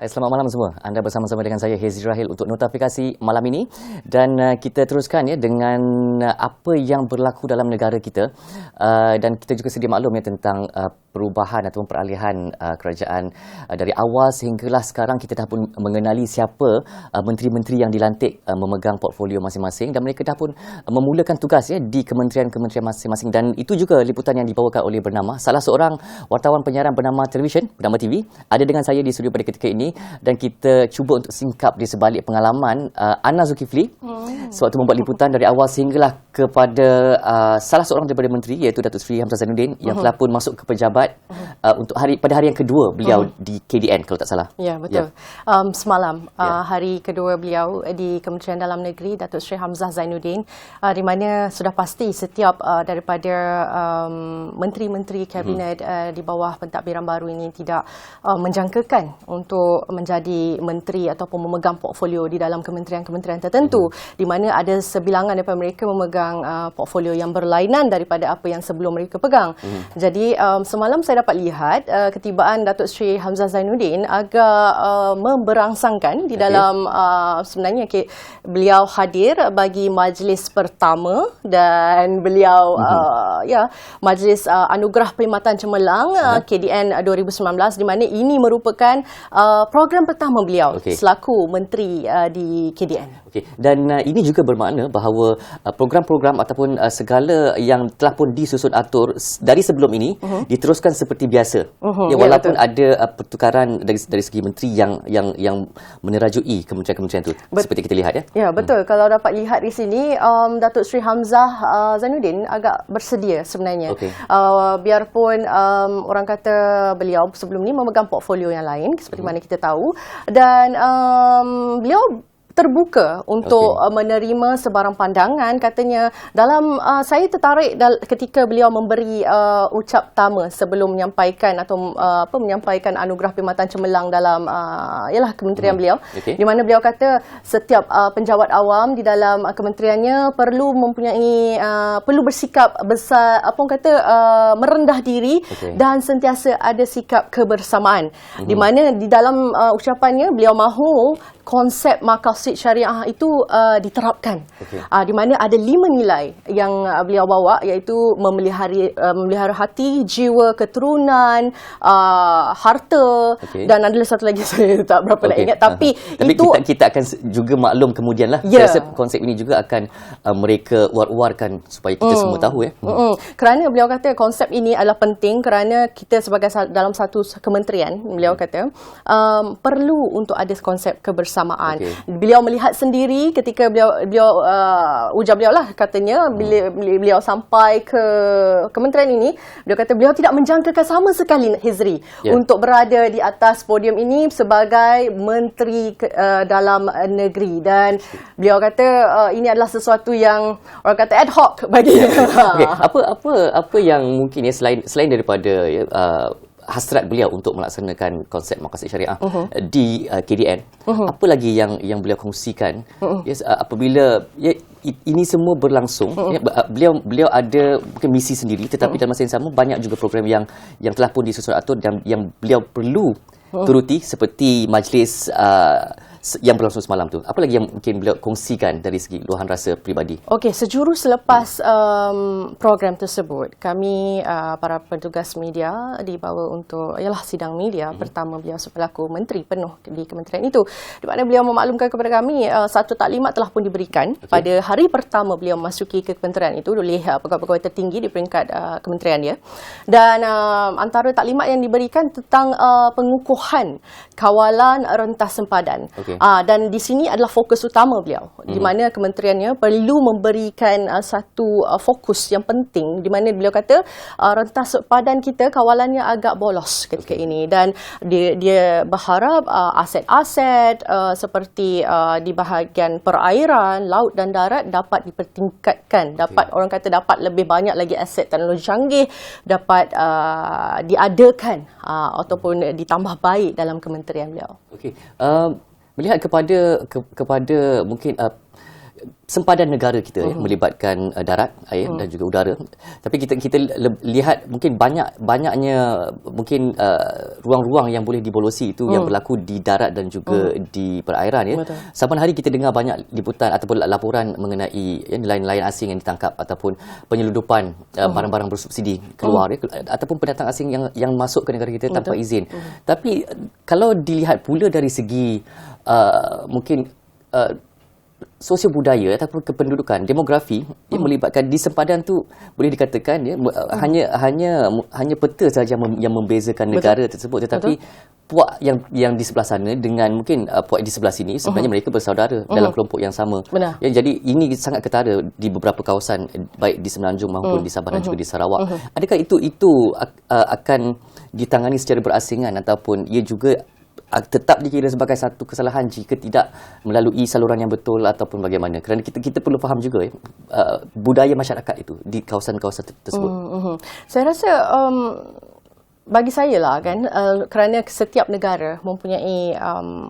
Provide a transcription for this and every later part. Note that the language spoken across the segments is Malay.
Selamat malam semua. Anda bersama-sama dengan saya Hezri Rahil untuk notifikasi malam ini dan kita teruskan ya dengan apa yang berlaku dalam negara kita dan kita juga sedia maklum ya tentang perubahan ataupun peralihan kerajaan dari awal sehinggalah sekarang kita dah pun mengenali siapa menteri-menteri yang dilantik memegang portfolio masing-masing dan mereka dah pun memulakan tugas ya di kementerian-kementerian masing-masing dan itu juga liputan yang dibawakan oleh bernama salah seorang wartawan penyiaran bernama televisyen, bernama TV ada dengan saya di studio pada ketika ini dan kita cuba untuk singkap di sebalik pengalaman Ana Zulkifli sewaktu membuat liputan dari awal sehinggalah kepada salah seorang daripada menteri iaitu Datuk Seri Hamzah Zainuddin yang telah pun masuk ke pejabat untuk pada hari yang kedua beliau di KDN kalau tak salah. Ya, betul. Semalam hari kedua beliau di Kementerian Dalam Negeri Datuk Seri Hamzah Zainuddin di mana sudah pasti setiap daripada menteri-menteri kabinet di bawah pentadbiran baru ini tidak menjangkakan untuk menjadi menteri ataupun memegang portfolio di dalam kementerian-kementerian tertentu di mana ada sebilangan daripada mereka memegang portfolio yang berlainan daripada apa yang sebelum mereka pegang. Jadi semalam saya dapat lihat ketibaan Datuk Seri Hamzah Zainuddin agak memberangsangkan di dalam sebenarnya beliau hadir bagi majlis pertama dan beliau majlis anugerah perkhidmatan cemerlang KDN 2019 di mana ini merupakan program pertama beliau selaku menteri di KDN. Okey. Dan ini juga bermakna bahawa program-program ataupun segala yang telah pun disusun atur dari sebelum ini diteruskan seperti biasa. Ya, walaupun ada pertukaran dari segi menteri yang menerajui kementerian-kementerian itu seperti kita lihat ya. Ya, betul. Kalau dapat lihat di sini Datuk Seri Hamzah Zainuddin agak bersedia sebenarnya. Biarpun orang kata beliau sebelum ini memegang portfolio yang lain seperti mana kita tahu dan beliau terbuka untuk menerima sebarang pandangan. Katanya dalam saya tertarik ketika beliau memberi ucap pertama sebelum menyampaikan atau menyampaikan anugerah perkhidmatan cemerlang dalam kementerian beliau di mana beliau kata setiap penjawat awam di dalam kementeriannya perlu mempunyai perlu bersikap besar merendah diri dan sentiasa ada sikap kebersamaan di mana di dalam ucapannya beliau mahu konsep maqasid syariah itu diterapkan. Di mana ada 5 nilai yang beliau bawa iaitu memelihara hati, jiwa, keturunan, harta dan ada satu lagi saya tak berapa nak ingat tapi itu kita akan juga maklum kemudianlah. Saya rasa konsep ini juga akan mereka war-warkan supaya kita semua tahu ya. Kerana beliau kata konsep ini adalah penting kerana kita sebagai dalam satu kementerian beliau kata perlu untuk ada konsep kebersamaan. Beliau melihat sendiri ketika ujar beliau lah katanya beliau sampai ke kementerian ini beliau kata beliau tidak menjangkakan sama sekali Hezri untuk berada di atas podium ini sebagai menteri dalam negeri dan beliau kata ini adalah sesuatu yang orang kata ad hoc bagi apa yang mungkin ya selain daripada hasrat beliau untuk melaksanakan konsep maqasid syariah di KDN. Apa lagi yang beliau kongsikan apabila ini semua berlangsung beliau ada mungkin misi sendiri tetapi dalam masa yang sama banyak juga program yang telah pun disusun atur dan yang beliau perlu turuti seperti majlis yang berlangsung semalam tu. Apa lagi yang mungkin beliau kongsikan dari segi luahan rasa peribadi? Okey, sejurus selepas program tersebut, kami para petugas media dibawa untuk sidang media pertama beliau selaku menteri penuh di kementerian itu. Di mana beliau memaklumkan kepada kami satu taklimat telah pun diberikan pada hari pertama beliau memasuki ke kementerian itu oleh pegawai-pegawai tertinggi di peringkat kementerian dia. Dan antara taklimat yang diberikan tentang pengukuhan kawalan rentas sempadan. Dan di sini adalah fokus utama beliau di mana kementeriannya perlu memberikan satu fokus yang penting di mana beliau kata rentas sempadan kita kawalannya agak bolos ketika ini dan dia berharap aset-aset seperti di bahagian perairan, laut dan darat dapat dipertingkatkan, dapat orang kata dapat lebih banyak lagi aset teknologi canggih dapat diadakan ataupun ditambah baik dalam kementerian beliau. Melihat kepada mungkin sempadan negara kita melibatkan darat, air dan juga udara. Tapi kita lihat mungkin banyaknya mungkin ruang-ruang yang boleh dibolosi itu yang berlaku di darat dan juga di perairan ya. Saban hari kita dengar banyak liputan ataupun laporan mengenai nelayan-nelayan asing yang ditangkap ataupun penyeludupan barang-barang bersubsidi keluar ya, ataupun pendatang asing yang masuk ke negara kita tanpa izin. Tapi kalau dilihat pula dari segi mungkin sosio budaya ataupun kependudukan, demografi yang melibatkan di sempadan tu, boleh dikatakan ya hanya peta saja yang membezakan negara tersebut, tetapi puak yang di sebelah sana dengan mungkin puak di sebelah sini sebenarnya mereka bersaudara dalam kelompok yang sama. Ya, jadi ini sangat ketara di beberapa kawasan baik di Semenanjung maupun di Sabah dan juga di Sarawak. Adakah itu akan ditangani secara berasingan ataupun ia juga tetap dikira sebagai satu kesalahan jika tidak melalui saluran yang betul ataupun bagaimana? Kerana kita perlu faham juga budaya masyarakat itu di kawasan-kawasan tersebut. Saya rasa bagi saya lah kan, kerana setiap negara mempunyai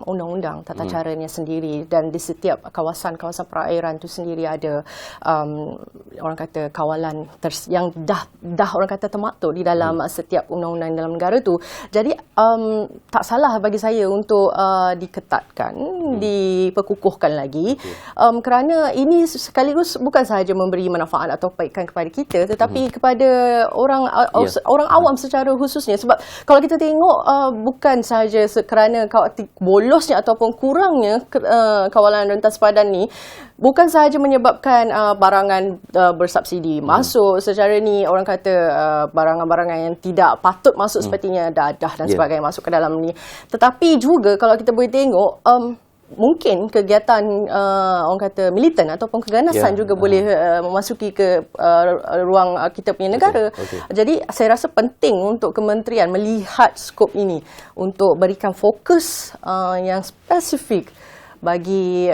undang-undang tata caranya sendiri, dan di setiap kawasan-kawasan perairan itu sendiri ada orang kata kawalan yang dah orang kata termaktub di dalam setiap undang-undang dalam negara tu. Jadi tak salah bagi saya untuk diketatkan, diperkukuhkan lagi, kerana ini sekaligus bukan sahaja memberi manfaat atau kebaikan kepada kita, tetapi kepada orang awam secara khusus. Sebab kalau kita tengok bukan sahaja kerana bolosnya ataupun kurangnya kawalan rentas sempadan ni, bukan sahaja menyebabkan barangan bersubsidi masuk secara ni, orang kata barangan-barangan yang tidak patut masuk sepertinya dadah dan sebagainya masuk ke dalam ni. Tetapi juga kalau kita boleh tengok mungkin kegiatan orang kata militan ataupun keganasan juga boleh memasuki ke ruang kita punya negara. Jadi saya rasa penting untuk kementerian melihat skop ini untuk berikan fokus yang spesifik bagi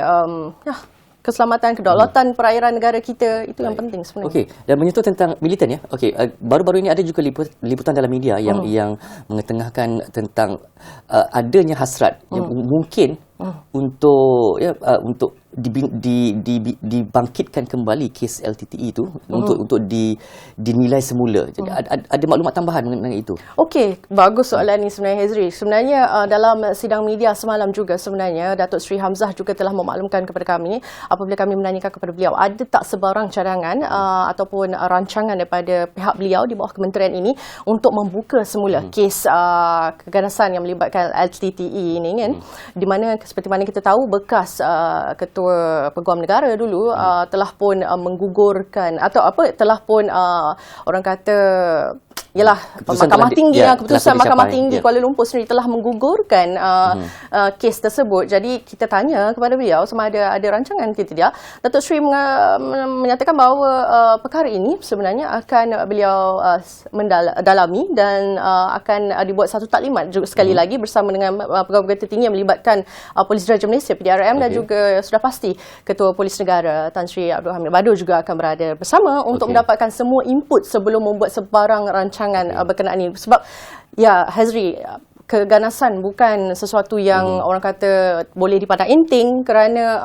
keselamatan, kedaulatan perairan negara kita. Itu yang penting sebenarnya. Okey, dan menyentuh tentang militan ya. Okey, baru-baru ini ada juga liputan dalam media yang mengetengahkan tentang adanya hasrat yang mungkin untuk dibangkitkan kembali kes LTTE itu untuk dinilai semula. Jadi ada maklumat tambahan mengenai itu. Okey, bagus soalan ni sebenarnya, Hezri. Sebenarnya dalam sidang media semalam juga sebenarnya Datuk Seri Hamzah juga telah memaklumkan kepada kami apabila kami menanyakan kepada beliau ada tak sebarang cadangan ataupun rancangan daripada pihak beliau di bawah kementerian ini untuk membuka semula kes keganasan yang melibatkan LTTE ini kan, di mana seperti mana kita tahu bekas Ketua Peguam Negara dulu telah pun menggugurkan atau telah pun orang kata Mahkamah Tinggi, keputusan Mahkamah Tinggi Kuala Lumpur sendiri telah menggugurkan kes tersebut. Jadi kita tanya kepada beliau sama ada rancangan ke tidak. Datuk Seri menyatakan bahawa perkara ini sebenarnya akan beliau mendalami dan akan dibuat satu taklimat juga sekali lagi bersama dengan pegawai tertinggi yang melibatkan Polis Diraja Malaysia PDRM dan juga sudah pasti Ketua Polis Negara Tan Sri Abdul Hamid Badu juga akan berada bersama untuk mendapatkan semua input sebelum membuat sebarang rancangan berkenaan ini. Sebab Hezri, keganasan bukan sesuatu yang orang kata boleh dipandang enteng, kerana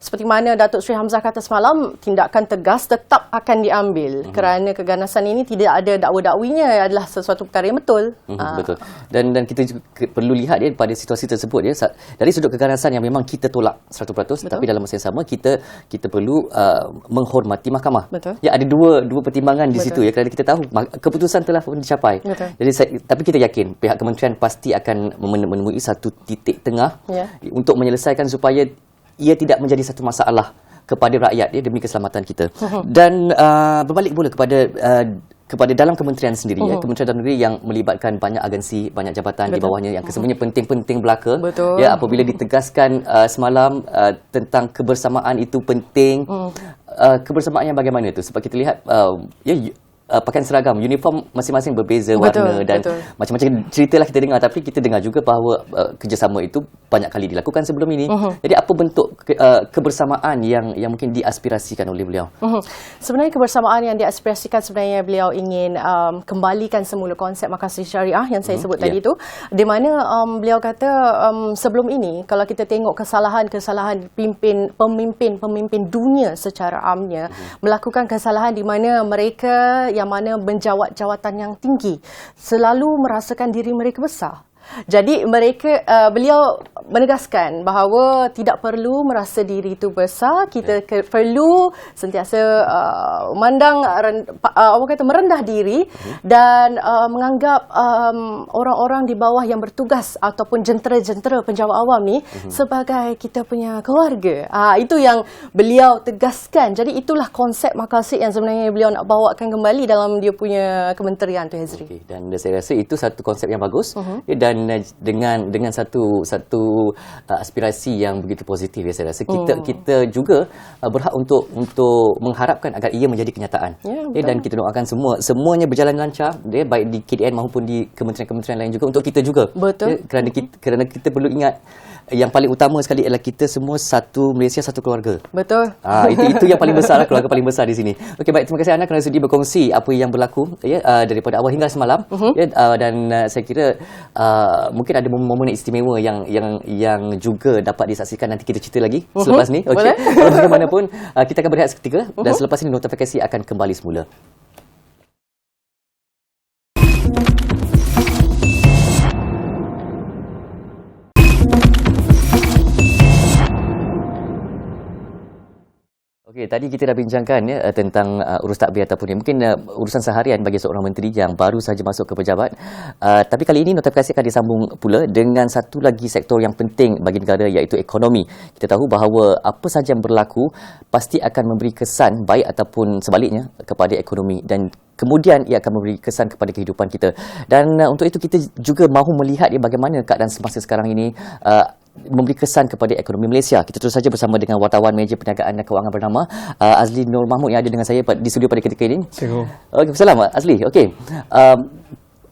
seperti mana Datuk Seri Hamzah kata semalam, tindakan tegas tetap akan diambil kerana keganasan ini tidak ada dakwa-dakwinya, adalah sesuatu perkara yang betul. Betul. Dan kita juga perlu lihat pada situasi tersebut dari sudut keganasan yang memang kita tolak 100%, tapi dalam masa yang sama kita perlu menghormati mahkamah. Ya, ada dua pertimbangan di situ kerana kita tahu keputusan telah pun dicapai. Jadi tapi kita yakin pihak kementerian pasti akan menemui satu titik tengah untuk menyelesaikan supaya ia tidak menjadi satu masalah kepada rakyat demi keselamatan kita. Dan berbalik pula kepada dalam kementerian sendiri, Kementerian Dalam Negeri yang melibatkan banyak agensi, banyak jabatan di bawahnya yang kesemuanya penting-penting belaka. Apabila ditegaskan semalam tentang kebersamaan itu penting, kebersamaan yang bagaimana itu? Sebab kita lihat pakaian seragam, uniform masing-masing berbeza warna dan macam-macam ceritalah kita dengar, tapi kita dengar juga bahawa kerjasama itu banyak kali dilakukan sebelum ini. Jadi apa bentuk kebersamaan yang mungkin diaspirasikan oleh beliau? Sebenarnya kebersamaan yang diaspirasikan sebenarnya beliau ingin kembalikan semula konsep makasih syariah yang saya sebut tadi itu, di mana beliau kata sebelum ini kalau kita tengok kesalahan-kesalahan pemimpin dunia secara amnya melakukan kesalahan di mana mereka yang mana menjawat jawatan yang tinggi selalu merasakan diri mereka besar. Jadi beliau menegaskan bahawa tidak perlu merasa diri itu besar, kita perlu sentiasa merendah diri dan menganggap orang-orang di bawah yang bertugas ataupun jentera-jentera penjawat awam ni sebagai kita punya keluarga. Itu yang beliau tegaskan. Jadi itulah konsep makasih yang sebenarnya beliau nak bawakan kembali dalam dia punya kementerian tu, Hezri. Okay. Dan saya rasa itu satu konsep yang bagus dan dengan satu aspirasi yang begitu positif, saya rasa kita juga berhak untuk mengharapkan agar ia menjadi kenyataan. Dan kita doakan semuanya berjalan lancar, baik di KDN maupun di kementerian-kementerian lain juga, untuk kita juga. Betul. Kerana kita perlu ingat yang paling utama sekali adalah kita semua satu Malaysia, satu keluarga. Betul. Itu yang paling besar, keluarga paling besar di sini. Okey, baik, terima kasih Ana kerana sudi berkongsi apa yang berlaku daripada awal hingga semalam. Dan saya kira mungkin ada momen istimewa yang juga dapat disaksikan, nanti kita cerita lagi selepas ni. Okey. Bagaimanapun kita akan berehat seketika dan selepas ini notifikasi akan kembali semula. Okey, tadi kita dah bincangkan tentang urus takbir ataupun mungkin urusan seharian bagi seorang menteri yang baru saja masuk ke pejabat. Tapi kali ini notifikasi akan disambung pula dengan satu lagi sektor yang penting bagi negara, iaitu ekonomi. Kita tahu bahawa apa sahaja yang berlaku pasti akan memberi kesan baik ataupun sebaliknya kepada ekonomi, dan kemudian ia akan memberi kesan kepada kehidupan kita. Dan untuk itu kita juga mahu melihat bagaimana keadaan semasa sekarang ini memberi kesan kepada ekonomi Malaysia. Kita terus saja bersama dengan wartawan meja perniagaan dan kewangan bernama Azli Nur Mahmud yang ada dengan saya di studio pada ketika ini. Okey, salam Azli. Okey.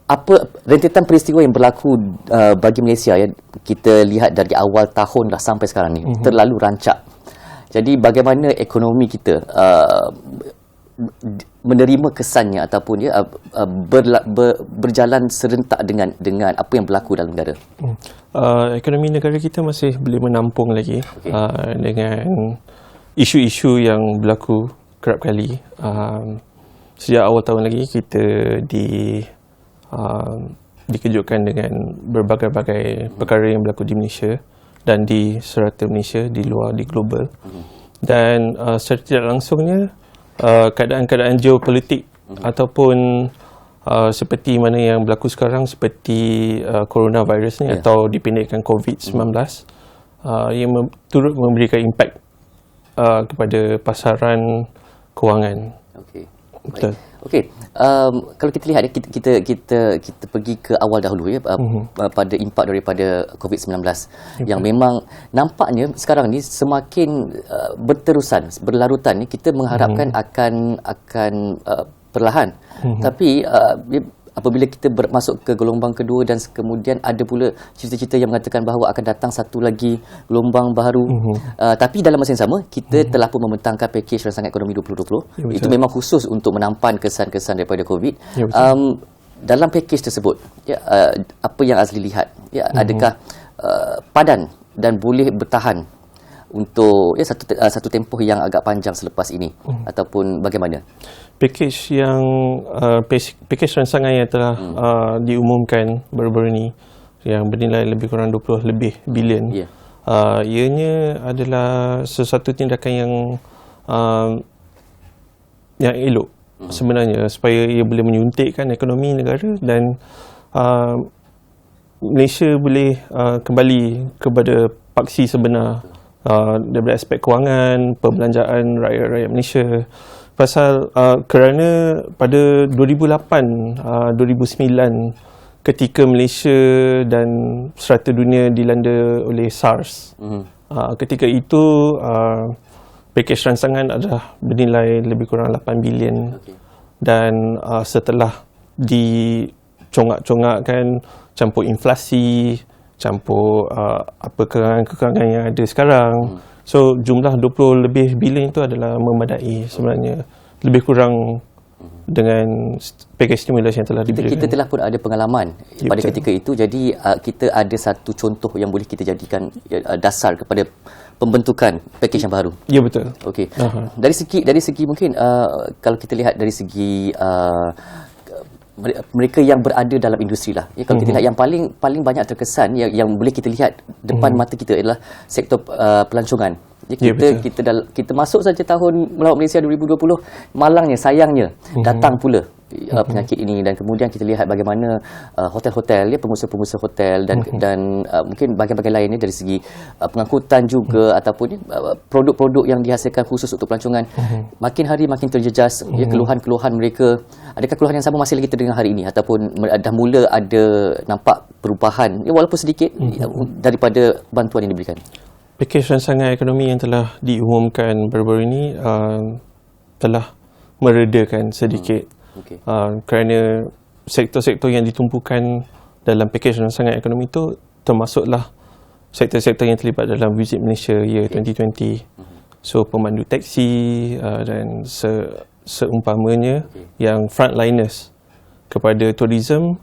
Apa rentetan peristiwa yang berlaku bagi Malaysia, kita lihat dari awal tahun dah sampai sekarang ni terlalu rancak. Jadi bagaimana ekonomi kita menerima kesannya ataupun berjalan serentak dengan apa yang berlaku dalam negara? Ekonomi negara kita masih boleh menampung lagi dengan isu-isu yang berlaku kerap kali. Sejak awal tahun lagi kita dikejutkan dengan berbagai-bagai perkara yang berlaku di Malaysia dan di serata Malaysia, di luar, di global. Dan secara tidak langsungnya keadaan-keadaan geopolitik ataupun seperti mana yang berlaku sekarang, seperti coronavirus ni atau dipendekkan COVID-19, yang turut memberikan impak kepada pasaran kewangan. Okey. Betul. Okey, kalau kita lihat kita pergi ke awal dahulu pada impak daripada COVID-19 yang memang nampaknya sekarang ni semakin berterusan, berlarutan ni, kita mengharapkan akan perlahan. Tapi apabila kita masuk ke gelombang kedua dan kemudian ada pula cerita-cerita yang mengatakan bahawa akan datang satu lagi gelombang baru. Tapi dalam masa yang sama kita telah pun membentangkan pakej rancangan ekonomi 2020. Itu memang khusus untuk menampan kesan-kesan daripada COVID. Dalam pakej tersebut, apa yang Azli lihat, adakah padan dan boleh bertahan untuk satu tempoh yang agak panjang selepas ini, ataupun bagaimana? Pakej rancangan yang telah diumumkan baru-baru ini yang bernilai lebih kurang 20 lebih bilion, ianya adalah sesuatu tindakan yang elok sebenarnya, supaya ia boleh menyuntikkan ekonomi negara dan Malaysia boleh kembali kepada paksi sebenar daripada aspek kewangan, perbelanjaan rakyat-rakyat Malaysia. Pasal kerana pada 2008, 2009 ketika Malaysia dan serata dunia dilanda oleh SARS, ketika itu pakej rancangan adalah bernilai lebih kurang 8 bilion. dan setelah dicongak-congakkan, campur inflasi, campur apa kekurangan yang ada sekarang, so jumlah 20 lebih bilion itu adalah memadai sebenarnya, lebih kurang dengan pakej stimulus yang telah diberikan. Kita telah pun ada pengalaman pada betul. ketika itu, jadi kita ada satu contoh yang boleh kita jadikan dasar kepada pembentukan pakej yang baru. Ya, betul. Okey. Dari segi mungkin kalau kita lihat dari segi mereka yang berada dalam industri lah. Ya, kalau kita lihat yang paling banyak terkesan yang boleh kita lihat depan mata kita adalah sektor pelancongan. Ya, kita masuk saja tahun Melawat Malaysia 2020, malangnya, sayangnya datang pula penyakit ini, dan kemudian kita lihat bagaimana hotel-hotel, ya, pengusaha-pengusaha hotel dan mungkin bahagian-bahagian lainnya dari segi pengangkutan juga ataupun produk-produk yang dihasilkan khusus untuk pelancongan makin hari makin terjejas. Ya, keluhan-keluhan mereka, adakah keluhan yang sama masih lagi terdengar hari ini ataupun dah mula ada nampak perubahan, ya, walaupun sedikit daripada bantuan yang diberikan? Pakej rancangan ekonomi yang telah diumumkan baru-baru ini telah meredakan sedikit. Kerana sektor-sektor yang ditumpukan dalam pakej rancangan ekonomi itu termasuklah sektor-sektor yang terlibat dalam Visit Malaysia Year 2020. So pemandu taksi dan seumpamanya yang frontliners kepada tourism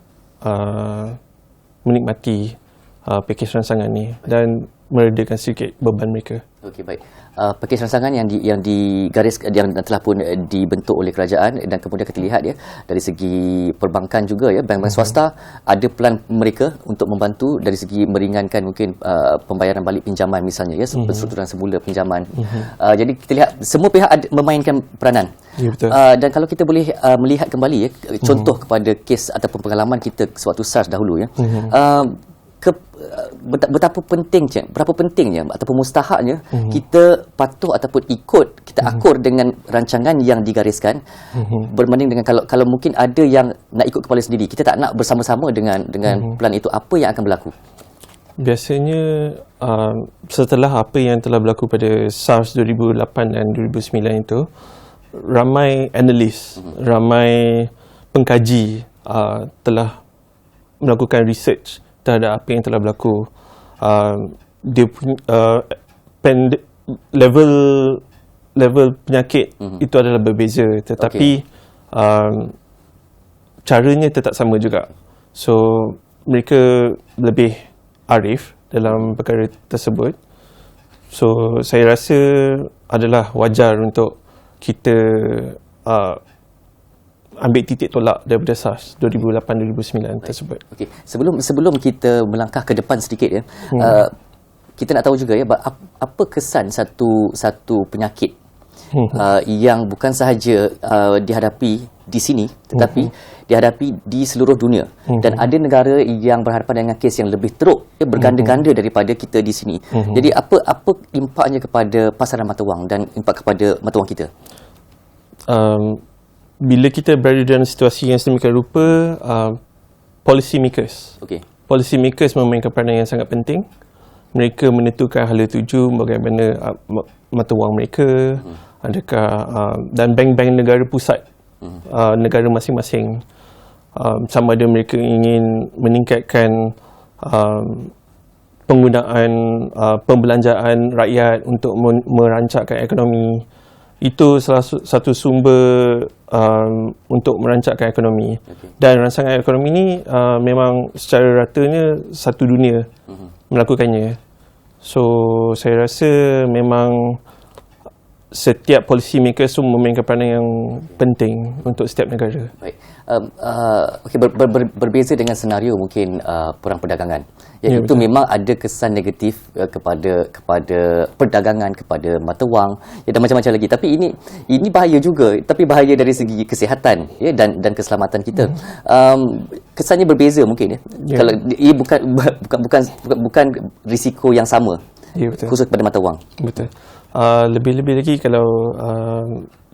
menikmati pakej rancangan ini dan meredakan sedikit beban mereka. Okey, baik. Pakej rancangan yang digaris yang telah pun dibentuk oleh kerajaan, dan kemudian kita lihat, ya, dari segi perbankan juga, ya, bank-bank swasta ada plan mereka untuk membantu dari segi meringankan mungkin pembayaran balik pinjaman misalnya, ya, penstrukturan semula pinjaman. Jadi kita lihat semua pihak memainkan peranan. Ya, betul. Dan kalau kita boleh melihat kembali, ya, contoh kepada kes ataupun pengalaman kita sewaktu SARS dahulu, ya. Berapa pentingnya ataupun mustahaknya kita patuh ataupun kita akur dengan rancangan yang digariskan, berbanding dengan kalau mungkin ada yang nak ikut kepala sendiri, kita tak nak bersama-sama dengan plan itu, apa yang akan berlaku? Biasanya setelah apa yang telah berlaku pada SARS 2008 dan 2009 itu, ramai analis, ramai pengkaji telah melakukan research terhadap apa yang telah berlaku. Dia punya level penyakit itu adalah berbeza, tetapi caranya tetap sama juga. So mereka lebih arif dalam perkara tersebut. So saya rasa adalah wajar untuk kita ambil titik tolak daripada SARS 2008-2009 tersebut. Okey, sebelum kita melangkah ke depan sedikit, ya, kita nak tahu juga, ya, apa kesan satu penyakit yang bukan sahaja dihadapi di sini, tetapi dihadapi di seluruh dunia, dan ada negara yang berhadapan dengan kes yang lebih teruk, ya, berganda-ganda daripada kita di sini. Jadi apa impaknya kepada pasaran mata wang dan impak kepada mata wang kita? Bila kita berada dalam situasi yang sedemikian rupa, policy makers memainkan peranan yang sangat penting. Mereka menentukan hala tuju bagaimana mata wang mereka, adakah dan bank-bank negara pusat negara masing-masing, sama ada mereka ingin meningkatkan penggunaan pembelanjaan rakyat untuk merancangkan ekonomi. Itu salah satu sumber untuk merancangkan ekonomi. Dan rancangan ekonomi ini memang secara ratanya satu dunia melakukannya. So saya rasa memang setiap policy maker memainkan peranan yang penting untuk setiap negara. Baik. Berbeza dengan senario mungkin perang perdagangan. Ya, itu memang ada kesan negatif kepada perdagangan, kepada mata wang, ya, dan macam-macam lagi. Tapi ini bahaya juga, tapi bahaya dari segi kesihatan, ya, dan keselamatan kita. Kesannya berbeza mungkin, ya. Kalau ia bukan risiko yang sama, ya, khusus pada mata wang. Betul. Lebih-lebih lagi kalau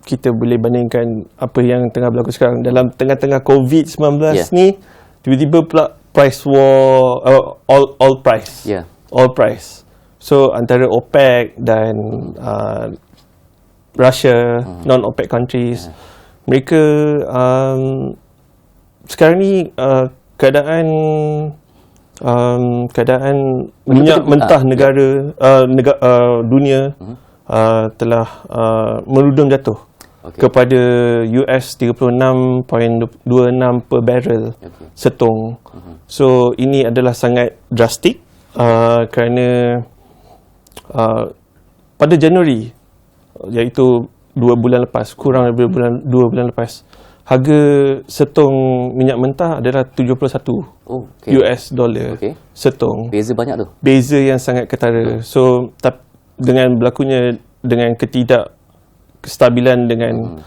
kita boleh bandingkan apa yang tengah berlaku sekarang dalam tengah-tengah COVID-19 ni, tiba-tiba pula price war, all price. All price. So antara OPEC dan Russia, non-OPEC countries, mereka sekarang ni keadaan minyak mentah dunia telah merudum jatuh kepada US 36.26 per barrel setong. So ini adalah sangat drastik kerana pada Januari, iaitu 2 bulan lepas, kurang daripada 2 bulan lepas, harga setong minyak mentah adalah 71 US dollar setong. Beza banyak tu. Beza yang sangat ketara. So dengan berlakunya, dengan kestabilan, dengan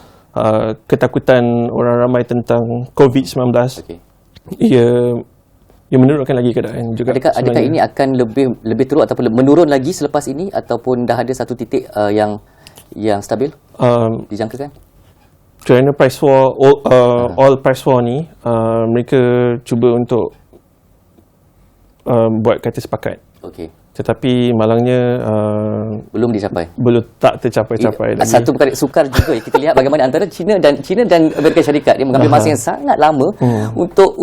ketakutan orang ramai tentang COVID-19, ia menurunkan lagi keadaan juga. Adakah ini akan lebih teruk ataupun menurun lagi selepas ini, ataupun dah ada satu titik yang stabil dijangkakan? Kerana price war, all price war ni, mereka cuba untuk buat kata sepakat. Tetapi malangnya belum dicapai. Belum tak tercapai lagi. Satu perkara sukar juga kita lihat bagaimana antara China dan Amerika Syarikat dia mengambil masa yang sangat lama untuk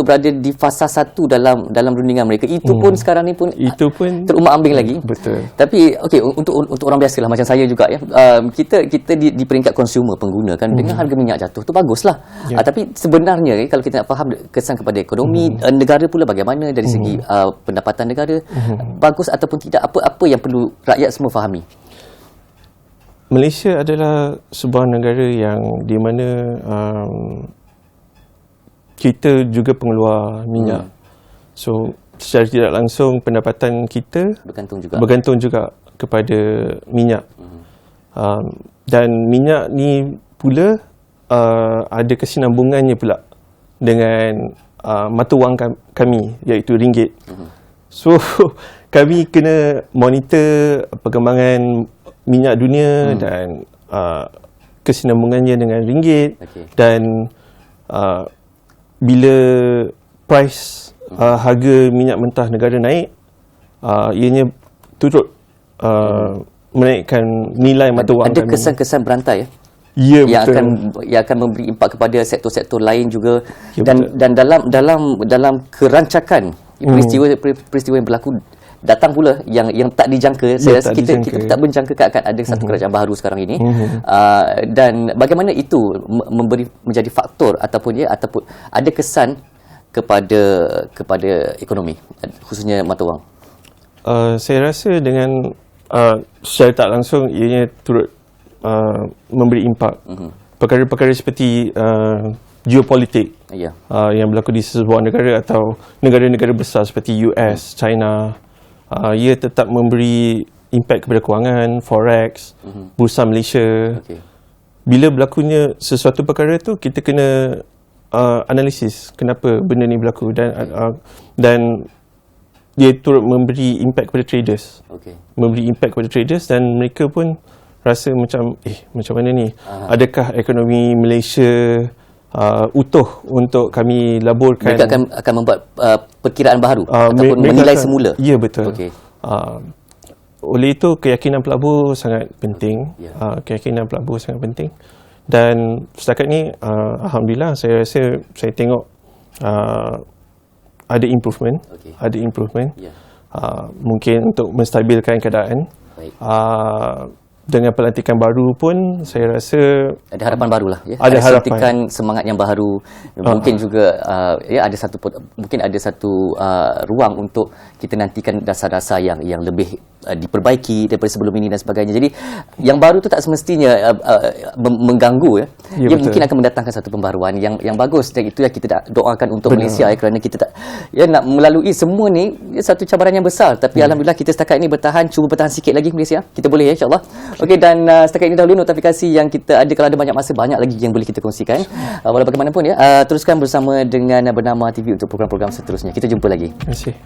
berada di fasa 1 dalam rundingan mereka. Itu pun sekarang ni pun terumbang-ambing lagi. Betul. Tapi untuk orang biasa lah macam saya juga ya. Kita di peringkat konsumer, pengguna kan, dengan harga minyak jatuh tu baguslah. Tapi sebenarnya kalau kita nak faham kesan kepada ekonomi negara pula bagaimana dari segi pendapatan negara, bagus ataupun tidak, apa yang perlu rakyat semua fahami? Malaysia adalah sebuah negara yang di mana kita juga pengeluar minyak. So secara tidak langsung pendapatan kita bergantung juga kepada minyak. Dan minyak ni pula ada kesinambungannya pula dengan mata wang kami, iaitu ringgit. So kami kena monitor perkembangan minyak dunia dan kesinambungannya dengan ringgit. Dan bila price harga minyak mentah negara naik, ianya turut menaikkan nilai mata wang. Ada kesan-kesan berantai ya? Ya, yang akan memberi impak kepada sektor-sektor lain juga. Dan dalam kerancakan peristiwa yang berlaku datang pula yang tak dijangka. Kita tak menjangka akan ada satu kerajaan baru sekarang ini. Dan bagaimana itu menjadi faktor ataupun ada kesan kepada ekonomi, khususnya mata wang? Saya rasa dengan secara tak langsung ianya turut memberi impak. Perkara-perkara seperti geopolitik yang berlaku di sebuah negara atau negara-negara besar seperti US, China, ia tetap memberi impak kepada kewangan, forex, bursa Malaysia. Bila berlakunya sesuatu perkara tu, kita kena analisis kenapa benda ni berlaku, dan dia turut memberi impak kepada traders. Memberi impak kepada traders, dan mereka pun rasa macam mana ni? Adakah ekonomi Malaysia utuh untuk kami laburkan? Mereka akan membuat perkiraan baru ataupun menilai semula. Ya, betul. Oleh itu keyakinan pelabur sangat penting. Keyakinan pelabur sangat penting. Dan setakat ni alhamdulillah saya rasa saya tengok ada improvement. Mungkin untuk menstabilkan keadaan. Dengan pelantikan baru pun saya rasa ada harapan barulah ya. Ada harapan, suntikan semangat yang baru. Mungkin juga ada satu ruang untuk kita nantikan dasar-dasar yang lebih diperbaiki daripada sebelum ini dan sebagainya. Jadi yang baru tu tak semestinya mengganggu ya. Ia mungkin akan mendatangkan satu pembaruan yang bagus, dan itu yang kita doakan untuk Malaysia ya, kerana kita tak nak melalui semua ni satu cabaran yang besar, tapi alhamdulillah kita setakat ini cuba bertahan sikit lagi Malaysia. Kita boleh ya, insya-Allah. Okey, dan setakat ini dahulu notifikasi yang kita ada. Kalau ada banyak masa, banyak lagi yang boleh kita kongsikan. Walau bagaimanapun ya, teruskan bersama dengan Bernama TV untuk program-program seterusnya. Kita jumpa lagi. Terima kasih.